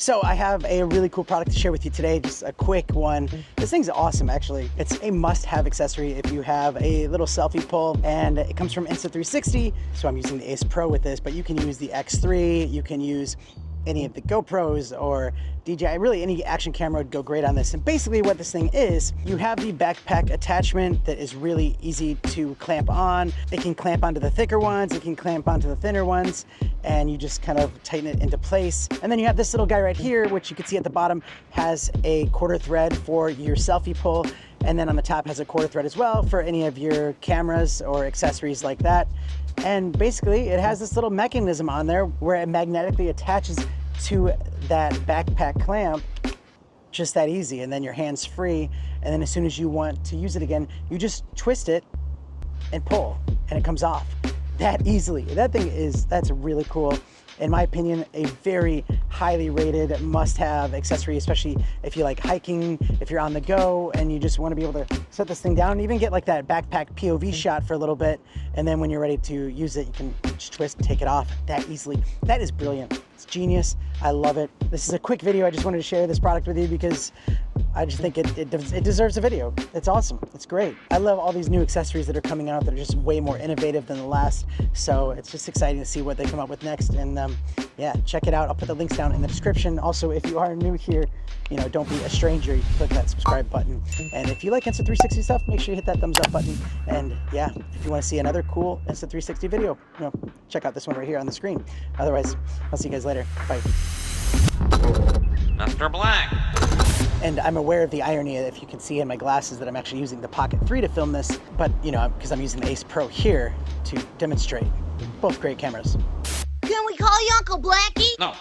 So I have a really cool product to share with you today, just a quick one. This thing's awesome, actually. It's a must-have accessory if you have a little selfie pole, and it comes from Insta360. So I'm using the Ace Pro with this, but you can use the X3, you can use any of the GoPros or DJI, really any action camera would go great on this. And basically what this thing is, you have the backpack attachment that is really easy to clamp on. It can clamp onto the thicker ones, it can clamp onto the thinner ones, and you just kind of tighten it into place. And then you have this little guy right here, which you can see at the bottom has a quarter thread for your selfie pole. And then on the top has a quarter thread as well for any of your cameras or accessories like that. And basically it has this little mechanism on there where it magnetically attaches to that backpack clamp, just that easy. And then your hand's free. And then as soon as you want to use it again, you just twist it and pull and it comes off that easily. That's really cool. In my opinion, a very highly rated must-have accessory, especially if you like hiking, if you're on the go and you just want to be able to set this thing down and even get like that backpack POV shot for a little bit. And then when you're ready to use it, you can just twist and take it off that easily. That is brilliant. It's genius. I love it. This is a quick video. I just wanted to share this product with you because I just think it deserves a video. It's awesome. It's great. I love all these new accessories that are coming out that are just way more innovative than the last. So it's just exciting to see what they come up with next. And yeah, check it out. I'll put the links down in the description. Also, if you are new here, you know, don't be a stranger. You can click that subscribe button. And if you like Insta360 stuff, make sure you hit that thumbs up button. And yeah, if you want to see another cool Insta360 video, you know, check out this one right here on the screen. Otherwise, I'll see you guys later. Bye. Mr. Black. And I'm aware of the irony, if you can see in my glasses, that I'm actually using the Pocket 3 to film this, but you know, because I'm using the Ace Pro here to demonstrate. Both great cameras. Can we call you Uncle Blackie? No.